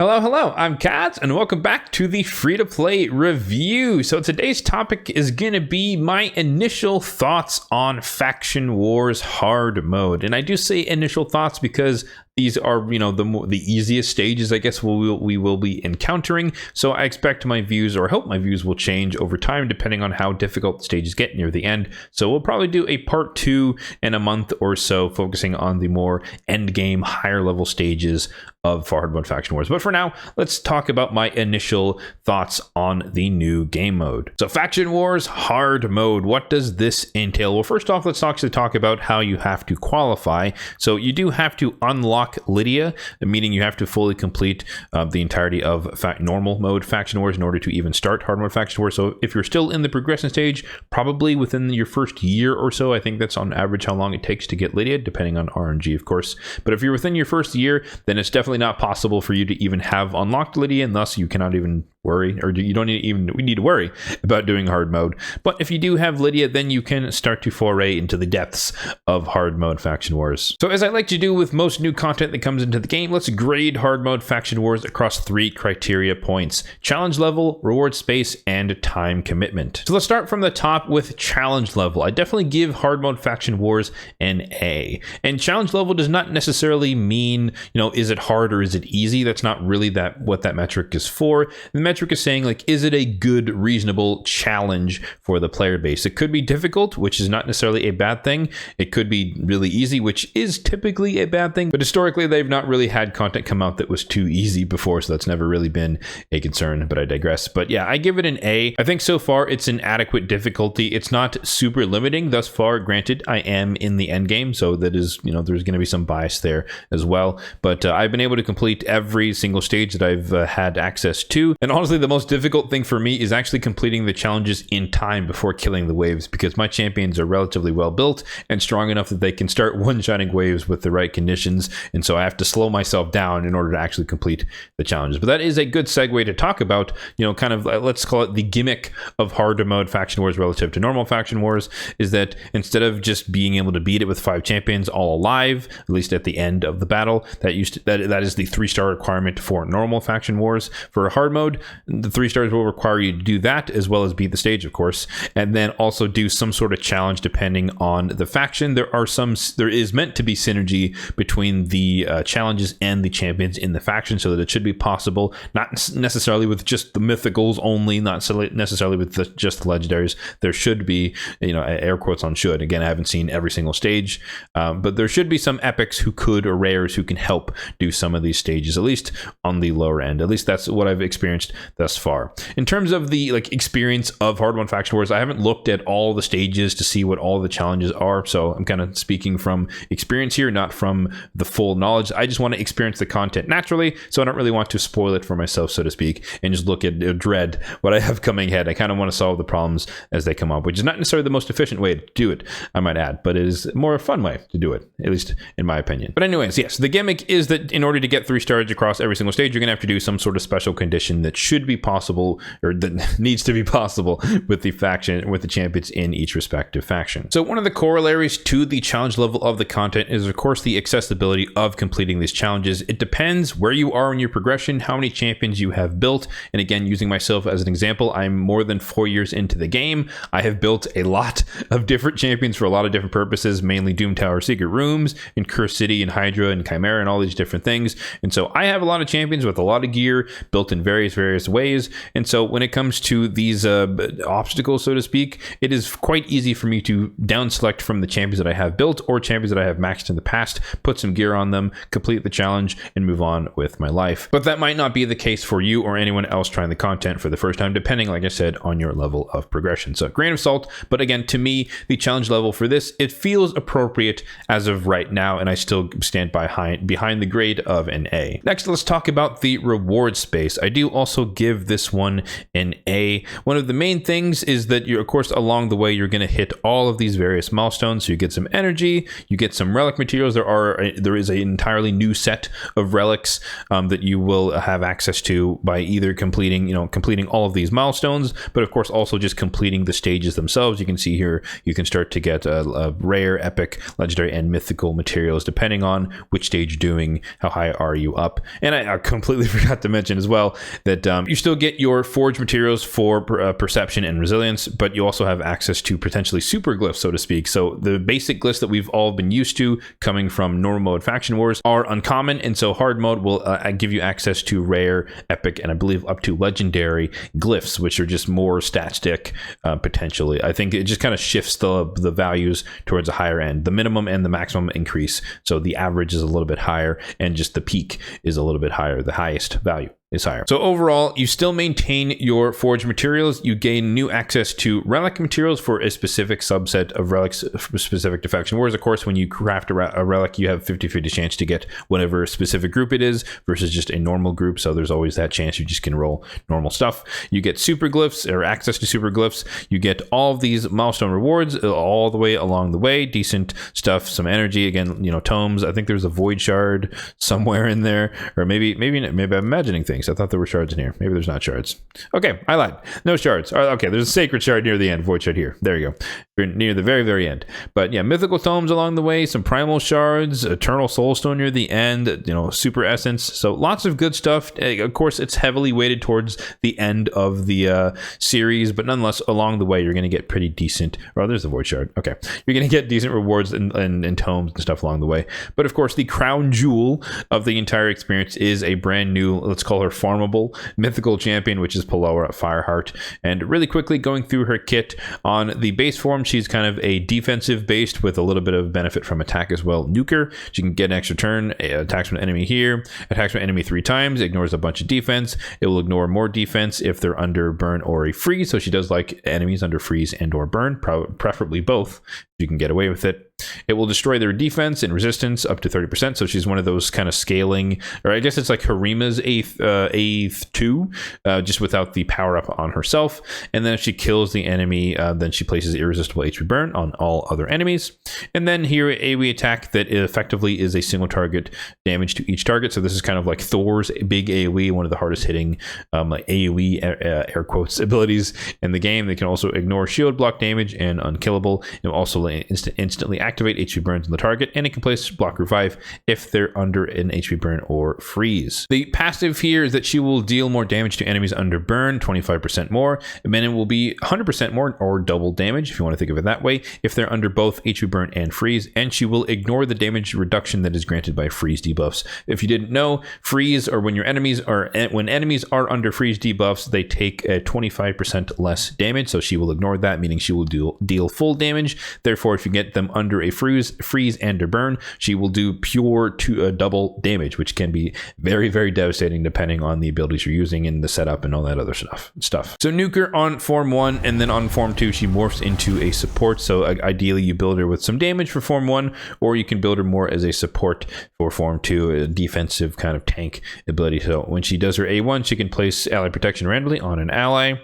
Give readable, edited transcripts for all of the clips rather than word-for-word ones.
Hello, hello, I'm Kads, and welcome back to the free-to-play review. So today's topic is going to be my initial thoughts on Faction Wars Hard Mode. And I do say initial thoughts because these are, the easiest stages, I guess, we will be encountering. So I expect my views, or I hope my views, will change over time depending on how difficult the stages get near the end. So we'll probably do a part 2 in a month or so, focusing on the more endgame, higher level stages of Hard Mode Faction Wars. But for now, let's talk about my initial thoughts on the new game mode. So Faction Wars Hard Mode, what does this entail? Well, first off, let's actually talk about how you have to qualify. So you do have to unlock Lydia, meaning you have to fully complete the entirety of normal mode Faction Wars in order to even start Hard Mode Faction Wars. So if you're still in the progression stage, probably within your first year or so, I think that's on average how long it takes to get Lydia, depending on RNG, of course. But if you're within your first year, then it's definitely not possible for you to even have unlocked Lydia, and thus you cannot even worry, or you don't even need to worry about doing hard mode. But if you do have Lydia, then you can start to foray into the depths of hard mode Faction Wars. So as I like to do with most new content that comes into the game, let's grade hard mode Faction Wars across 3 criteria points: challenge level, reward space, and time commitment. So let's start from the top with challenge level. I definitely give hard mode Faction Wars an A. And challenge level does not necessarily mean, is it hard or is it easy? That's not really what that metric is for. The metric is saying, like, is it a good, reasonable challenge for the player base? It could be difficult, which is not necessarily a bad thing. It could be really easy, which is typically a bad thing. But historically, they've not really had content come out that was too easy before, so that's never really been a concern, but I digress. But yeah, I give it an A. I think so far it's an adequate difficulty. It's not super limiting thus far. Granted, I am in the end game, so that is, there's going to be some bias there as well. But I've been able to complete every single stage that I've had access to. And honestly, the most difficult thing for me is actually completing the challenges in time before killing the waves, because my champions are relatively well built and strong enough that they can start one-shotting waves with the right conditions. And so I have to slow myself down in order to actually complete the challenges. But that is a good segue to talk about, kind of, let's call it the gimmick of harder mode Faction Wars relative to normal Faction Wars, is that instead of just being able to beat it with 5 champions all alive, at least at the end of the battle, that is the 3-star requirement for normal Faction Wars. For hard mode, the 3 stars will require you to do that, as well as beat the stage, of course, and then also do some sort of challenge depending on the faction. There is meant to be synergy between the challenges and the champions in the faction, so that it should be possible, not necessarily with just the mythicals only, not necessarily with just the legendaries. There should be, air quotes on should. Again, I haven't seen every single stage, but there should be some epics or rares who can help do some of these stages, at least on the lower end. At least that's what I've experienced thus far. In terms of the experience of Hard Mode Faction Wars, I haven't looked at all the stages to see what all the challenges are, so I'm kind of speaking from experience here, not from the full knowledge. I just want to experience the content naturally, so I don't really want to spoil it for myself, so to speak, and just look at dread what I have coming ahead. I kind of want to solve the problems as they come up, which is not necessarily the most efficient way to do it, I might add, but it is a more fun way to do it, at least in my opinion. But anyways, yes, the gimmick is that in order to get 3 stars across every single stage, you're going to have to do some sort of special condition that should be possible, or that needs to be possible, with the champions in each respective faction. So one of the corollaries to the challenge level of the content is, of course, the accessibility of completing these challenges. It depends where you are in your progression, how many champions you have built. And again, using myself as an example, I'm more than 4 years into the game. I have built a lot of different champions for a lot of different purposes, mainly Doom Tower Secret Rooms, and Curse City, and Hydra, and Chimera, and all these different things. And so I have a lot of champions with a lot of gear built in various ways. And so when it comes to these obstacles, so to speak, it is quite easy for me to down select from the champions that I have built or champions that I have maxed in the past, put some gear on them, complete the challenge, and move on with my life. But that might not be the case for you or anyone else trying the content for the first time, depending, like I said, on your level of progression. So grain of salt, but again, to me, the challenge level for this, it feels appropriate as of right now, and I still stand behind the grade of an A. Next, let's talk about the reward space. I do also also give this one an A. One of the main things is that you're, of course, along the way, you're going to hit all of these various milestones. So you get some energy, you get some relic materials. There is an entirely new set of relics that you will have access to by either completing all of these milestones, but of course also just completing the stages themselves. You can see here you can start to get a rare, epic, legendary, and mythical materials depending on which stage you're doing, how high are you up. And I completely forgot to mention as well that you still get your forged materials for perception and resilience, but you also have access to potentially super glyphs, so to speak. So the basic glyphs that we've all been used to coming from normal mode faction wars are uncommon, and so hard mode will give you access to rare, epic, and I believe up to legendary glyphs, which are just more stat stick potentially. I think it just kind of shifts the values towards a higher end. The minimum and the maximum increase, so the average is a little bit higher, and just the peak is a little bit higher. The highest value is higher. So overall, you still maintain your forged materials. You gain new access to relic materials for a specific subset of relics specific to faction wars. Of course, when you craft a relic, you have 50-50 chance to get whatever specific group it is versus just a normal group. So there's always that chance you just can roll normal stuff. You get super glyphs or access to super glyphs. You get all of these milestone rewards all the way along the way. Decent stuff, some energy. Again, tomes. I think there's a void shard somewhere in there, or maybe I'm imagining things. I thought there were shards in here. Maybe there's not shards. Okay, I lied. No shards. Okay, there's a sacred shard near the end. Void shard here. There you go. You're near the very, very end. But yeah, mythical tomes along the way, some primal shards, eternal soulstone near the end, super essence. So lots of good stuff. Of course, it's heavily weighted towards the end of the series, but nonetheless, along the way, you're going to get pretty decent. Oh, there's the void shard. Okay, you're going to get decent rewards and tomes and stuff along the way. But of course, the crown jewel of the entire experience is a brand new, let's call her farmable mythical champion, which is Palora Fireheart. And really quickly going through her kit, on the base form, she's kind of a defensive based with a little bit of benefit from attack as well. Nuker, she can get an extra turn, attacks from an enemy here, attacks from an enemy 3 times, ignores a bunch of defense. It will ignore more defense if they're under burn or a freeze. So she does like enemies under freeze and or burn, preferably both. You can get away with it. It will destroy their defense and resistance up to 30%. So she's one of those kind of scaling, or I guess it's like Harima's eighth 2, just without the power up on herself. And then if she kills the enemy, then she places irresistible HP burn on all other enemies. And then here, AoE attack that effectively is a single target damage to each target. So this is kind of like Thor's big AoE, one of the hardest hitting AoE air quotes abilities in the game. They can also ignore shield block damage and unkillable. It will also instantly activate HP burns on the target, and it can place block revive if they're under an HP burn or freeze. The passive here is that she will deal more damage to enemies under burn, 25% more, and then it will be 100% more or double damage, if you want to think of it that way, if they're under both HP burn and freeze, and she will ignore the damage reduction that is granted by freeze debuffs. If you didn't know, freeze, or when enemies are under freeze debuffs, they take a 25% less damage, so she will ignore that, meaning she will deal full damage. Therefore, if you get them under a freeze and a burn, she will do pure double damage, which can be very, very devastating depending on the abilities you're using and the setup and all that other stuff. So Nuker on Form 1, and then on Form 2, she morphs into a support. So ideally, you build her with some damage for Form 1, or you can build her more as a support for Form 2, a defensive kind of tank ability. So when she does her A1, she can place ally protection randomly on an ally,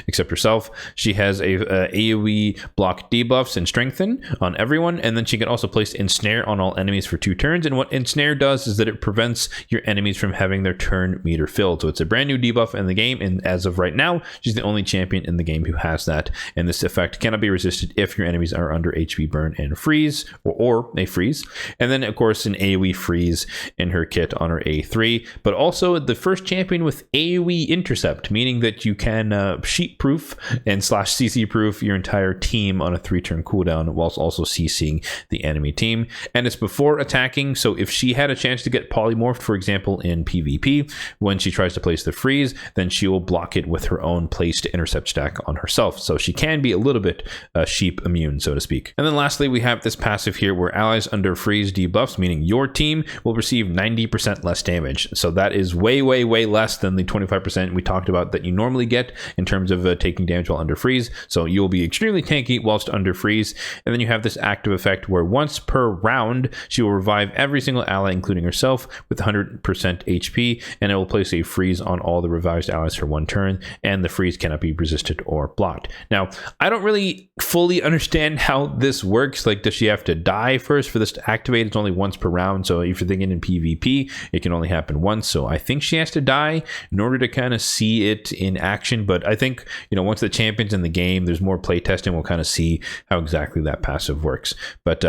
except herself. She has a AoE block debuffs and strengthen on everyone, and then she can also place ensnare on all enemies for 2 turns. And what ensnare does is that it prevents your enemies from having their turn meter filled. So it's a brand new debuff in the game, and as of right now, she's the only champion in the game who has that. And this effect cannot be resisted if your enemies are under HP burn and freeze, or a freeze. And then of course an AoE freeze in her kit on her A3, but also the first champion with AoE intercept, meaning that you can sheet proof and /CC proof your entire team on a 3-turn cooldown whilst also CCing the enemy team. And it's before attacking, so if she had a chance to get polymorphed, for example in PvP, when she tries to place the freeze, then she will block it with her own placed intercept stack on herself. So she can be a little bit sheep immune, so to speak. And then lastly, we have this passive here where allies under freeze debuffs, meaning your team will receive 90% less damage. So that is way, way, way less than the 25% we talked about that you normally get in terms of taking damage while under freeze. So you'll be extremely tanky whilst under freeze. And then you have this active effect where once per round, she will revive every single ally, including herself, with 100% HP, and it will place a freeze on all the revived allies for 1 turn, and the freeze cannot be resisted or blocked. Now, I don't really fully understand how this works. Like, does she have to die first for this to activate? It's only once per round, so if you're thinking in PvP, it can only happen once, so I think she has to die in order to kind of see it in action. But I think, once the champion's in the game, there's more playtesting, we'll kind of see how exactly that passive works. But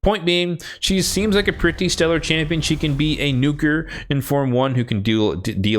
point being, she seems like a pretty stellar champion. She can be a nuker in Form 1 who can deal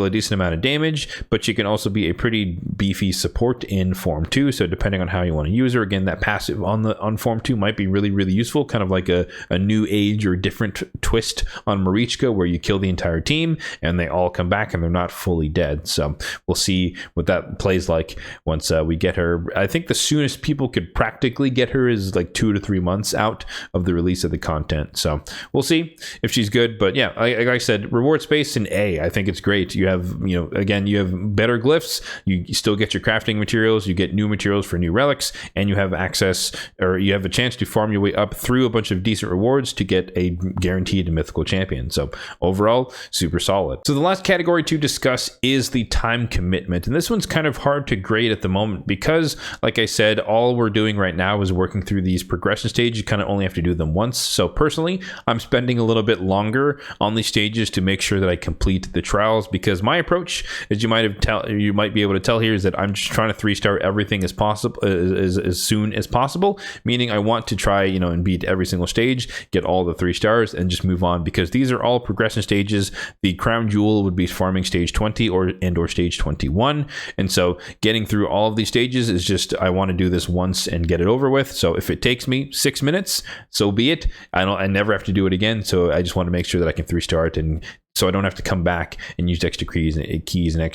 a decent amount of damage, but she can also be a pretty beefy support in Form 2, so depending on how you want to use her, again, that passive on Form 2 might be really, really useful, kind of like a new age or different twist on Marichka, where you kill the entire team and they all come back and they're not fully dead. So we'll see what that plays like once we get her. I think the soonest people could practically get her is like 2 to 3 months out of the release of the content. So we'll see if she's good. But yeah, like I said, reward space in A, I think it's great. You have, again, you have better glyphs. You still get your crafting materials. You get new materials for new relics, and you have access, or you have a chance to farm your way up through a bunch of decent rewards to get a guaranteed mythical champion. So overall, super solid. So the last category to discuss is the time commitment. And this one's kind of hard to grade at the moment because, like I said, all we're doing right now is working through these progression stages. You kind of only have to do them once. So personally, I'm spending a little bit longer on these stages to make sure that I complete the trials, because my approach, as you might be able to tell here, is that I'm just trying to 3-star everything as possible, as soon as possible, meaning I want to try, and beat every single stage, get all the 3 stars, and just move on, because these are all progression stages. The crown jewel would be farming stage 20 or stage 21, and so getting through all of these stages is just, I want to do this once and get it over with. So if it takes me 6 minutes, so be it. I never have to do it again, so I just want to make sure that I can 3-star it, and so I don't have to come back and use extra keys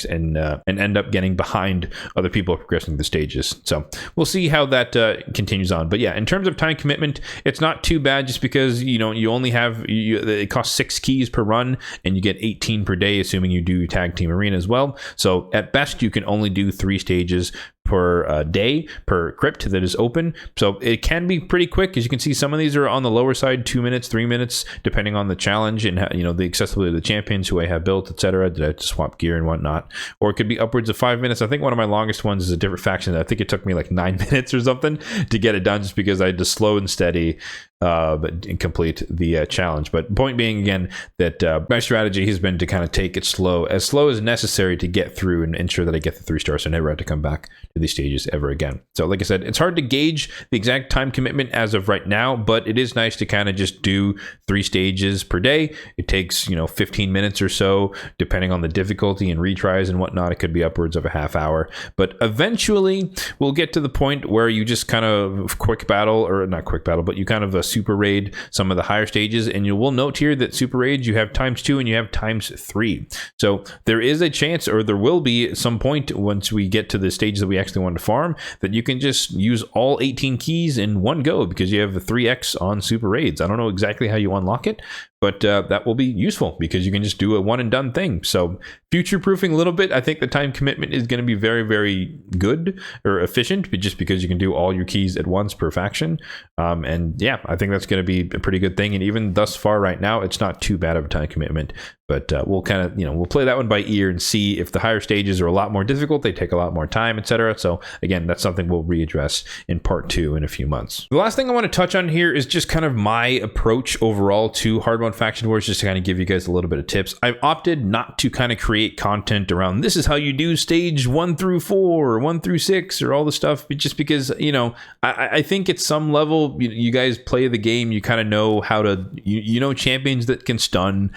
and end up getting behind other people progressing the stages. So we'll see how that continues on. But yeah, in terms of time commitment, it's not too bad, just because you only have it costs 6 keys per run, and you get 18 per day, assuming you do tag team arena as well. So at best, you can only do 3 stages per day per crypt that is open. So it can be pretty quick. As you can see, some of these are on the lower side, 2 minutes, 3 minutes, depending on the challenge and the accessibility of the champions who I have built, etc. Did I have to swap gear and whatnot? Or it could be upwards of 5 minutes. I think one of my longest ones is a different faction. I think it took me like 9 minutes or something to get it done, just because I had to slow and steady but complete the challenge. But point being, again, that my strategy has been to kind of take it slow as necessary to get through and ensure that I get the 3 stars, so I never have to come back to these stages ever again. So like I said, it's hard to gauge the exact time commitment as of right now, but it is nice to kind of just do 3 stages per day. It takes 15 minutes or so, depending on the difficulty and retries and whatnot. It could be upwards of a half hour, but eventually we'll get to the point where you just kind of quick battle, or not quick battle, but you kind of super raid some of the higher stages. And you will note here that super raids, you have ×2 and you have ×3. So there is a chance, or there will be at some point once we get to the stage that we actually want to farm, that you can just use all 18 keys in one go, because you have a 3x on super raids. I don't know exactly how you unlock it, but that will be useful, because you can just do a one and done thing. So future proofing a little bit, I think the time commitment is going to be very, very good or efficient, but just because you can do all your keys at once per faction. And yeah, I think that's going to be a pretty good thing. And even thus far right now, it's not too bad of a time commitment. But we'll kind of, we'll play that one by ear and see if the higher stages are a lot more difficult, they take a lot more time, etc. So again, that's something we'll readdress in part 2 in a few months. The last thing I want to touch on here is just kind of my approach overall to hard mode faction wars, just to kind of give you guys a little bit of tips. I've opted not to kind of create content around this is how you do stage 1 through 4 or 1 through 6 or all the stuff, just because, I think at some level, you guys play the game, you kind of know how to, champions that can stun,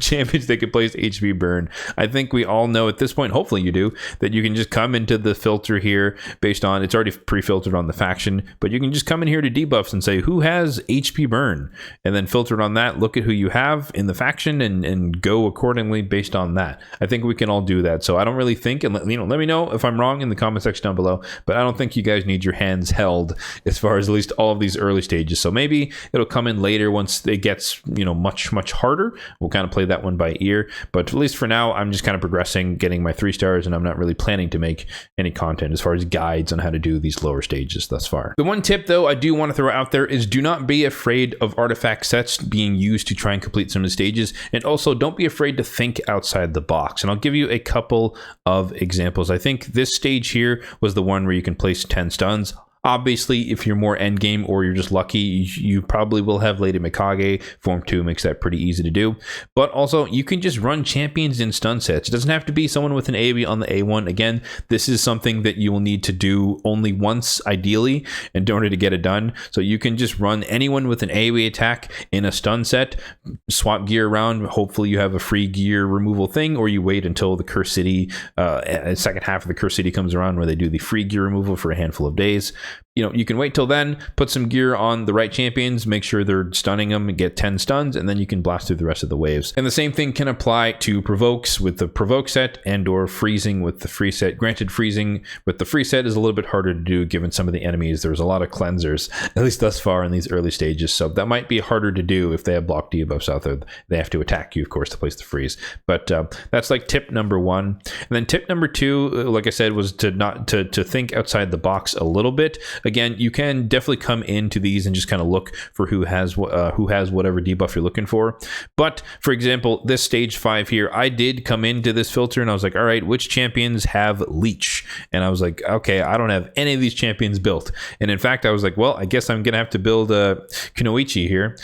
champions that can place HP burn. I think we all know at this point, hopefully you do, that you can just come into the filter here based on, it's already pre-filtered on the faction, but you can just come in here to debuffs and say who has HP burn, and then filter it on that, look at who you have in the faction and go accordingly based on that. I think we can all do that. So I don't really think, and let me know if I'm wrong in the comment section down below, but I don't think you guys need your hands held as far as at least all of these early stages. So maybe it'll come in later once it gets, much harder. We'll kind of play that one by ear, but at least for now, I'm just kind of progressing, getting my 3 stars, and I'm not really planning to make any content as far as guides on how to do these lower stages thus far. The one tip though I do want to throw out there is do not be afraid of artifact sets being used to try and complete some of the stages, and also don't be afraid to think outside the box. And I'll give you a couple of examples. I think this stage here was the one where you can place 10 stuns. Obviously, if you're more endgame or you're just lucky, you probably will have Lady Mikage. Form 2 makes that pretty easy to do. But also, you can just run champions in stun sets. It doesn't have to be someone with an AoE on the A1. Again, this is something that you will need to do only once, ideally, in order to get it done. So you can just run anyone with an AoE attack in a stun set, swap gear around. Hopefully, you have a free gear removal thing, or you wait until the Curse City, second half of the Curse City comes around where they do the free gear removal for a handful of days. You can wait till then, put some gear on the right champions, make sure they're stunning them and get 10 stuns, and then you can blast through the rest of the waves. And the same thing can apply to provokes with the provoke set and or freezing with the free set. Granted, freezing with the free set is a little bit harder to do given some of the enemies. There's a lot of cleansers, at least thus far in these early stages. So that might be harder to do if they have block debuffs out there. They have to attack you, of course, to place the freeze. But that's like tip number 1. And then tip number 2, like I said, was to think outside the box a little bit. Again, you can definitely come into these and just kind of look for who has whatever debuff you're looking for. But for example, this stage 5 here, I did come into this filter and I was like, all right, which champions have leech? And I was like, okay, I don't have any of these champions built. And in fact, I was like, well, I guess I'm gonna have to build Kunoichi here,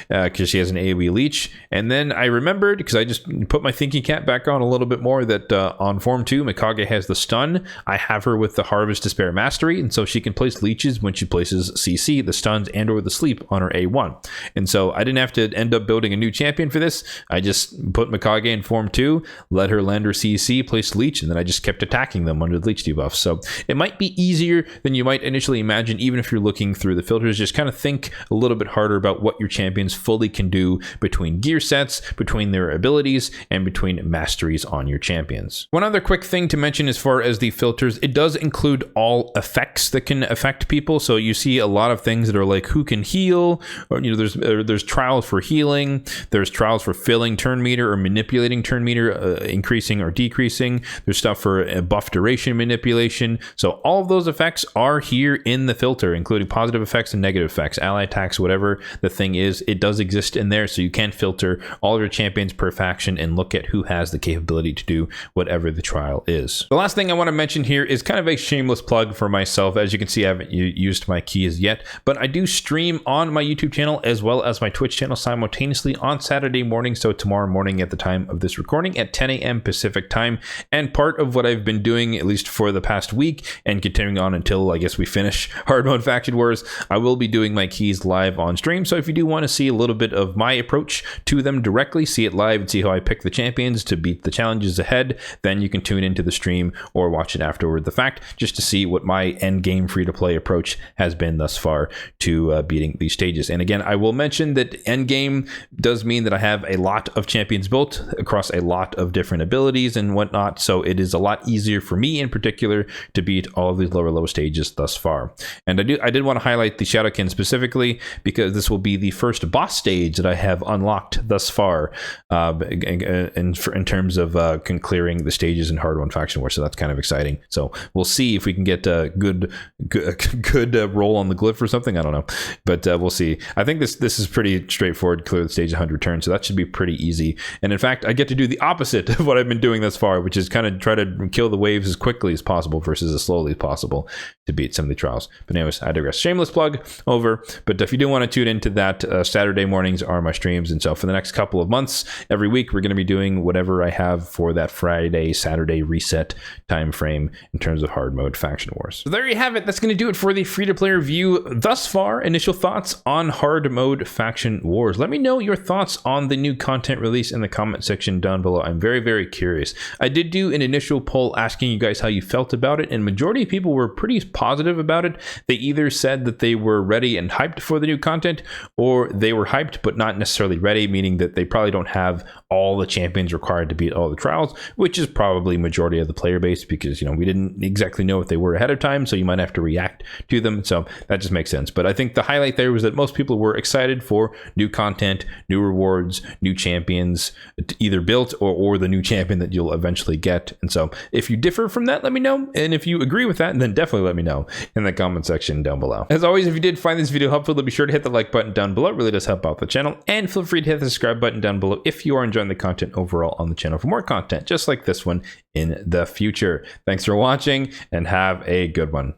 because she has an AoE leech. And then I remembered, because I just put my thinking cap back on a little bit more, that on Form 2, Mikage has the stun. I have her with the Harvest Despair Mastery, and so she can place leeches when she places CC, the stuns, and or the sleep on her A1. And so I didn't have to end up building a new champion for this. I just put Mikage in Form 2, let her land her CC, place leech, and then I just kept attacking them under the leech debuff. So it might be easier than you might initially imagine, even if you're looking through the filters. Just kind of think a little bit harder about what your champions fully can do between gear sets, between their abilities, and between masteries on your champions. One other quick thing to mention as far as the filters, it does include all effects that can affect people. So you see a lot of things that are like who can heal, or there's trials for healing, there's trials for filling turn meter or manipulating turn meter, increasing or decreasing. There's stuff for buff duration manipulation. So all of those effects are here in the filter, including positive effects and negative effects, ally attacks, whatever the thing is, it does exist in there. So you can filter all of your champions per faction and look at who has the capability to do whatever the trial is. The last thing I want to mention here is kind of a shameless plug for myself. As you can see, I haven't used my keys yet, but I do stream on my YouTube channel as well as my Twitch channel simultaneously on Saturday morning. So tomorrow morning at the time of this recording at 10 a.m. Pacific time. And part of what I've been doing, at least for the past week and continuing on until I guess we finish Hard Mode Faction Wars, I will be doing my keys live on stream. So if you do want to see a little bit of my approach to them directly, see it live and see how I pick the champions to beat the challenges ahead, then you can tune into the stream or watch it afterward the fact, just to see what my end game free-to-play approach has been thus far to beating these stages. And again, I will mention that end game does mean that I have a lot of champions built across a lot of different abilities and whatnot, so it is a lot easier for me in particular to beat all of these lower stages thus far. And I did want to highlight the Shadowkin specifically because this will be the first boss stage that I have unlocked thus far in terms of clearing the stages in Hard Mode Faction War, so that's kind of exciting. So we'll see if we can get a good roll on the glyph or something. I don't know, but we'll see. I think this is pretty straightforward. Clear the stage 100 turns, so that should be pretty easy. And in fact, I get to do the opposite of what I've been doing thus far, which is kind of try to kill the waves as quickly as possible versus as slowly as possible to beat some of the trials. But anyways, I digress. Shameless plug over. But if you do want to tune into that, Saturday mornings are my streams, and so for the next couple of months, every week we're going to be doing whatever I have for that Friday, Saturday reset time frame in terms of Hard Mode Faction Wars. So there there you have it. That's going to do it for the free-to-play review thus far. Initial thoughts on hard mode faction wars. Let me know your thoughts on the new content release in the comment section down below. I'm very, very curious. I did do an initial poll asking you guys how you felt about it, and majority of people were pretty positive about it. They either said that they were ready and hyped for the new content, or they were hyped but not necessarily ready, meaning that they probably don't have all the champions required to beat all the trials, which is probably majority of the player base, because we didn't exactly know what they were ahead of time, so you might have to react to them. So that just makes sense. But I think the highlight there was that most people were excited for new content, new rewards, new champions, either built or the new champion that you'll eventually get. And so if you differ from that, let me know. And if you agree with that, then definitely let me know in the comment section down below. As always, if you did find this video helpful, then be sure to hit the like button down below. It really does help out the channel. And feel free to hit the subscribe button down below if you are enjoying the content overall on the channel for more content just like this one in the future. Thanks for watching and have a good one.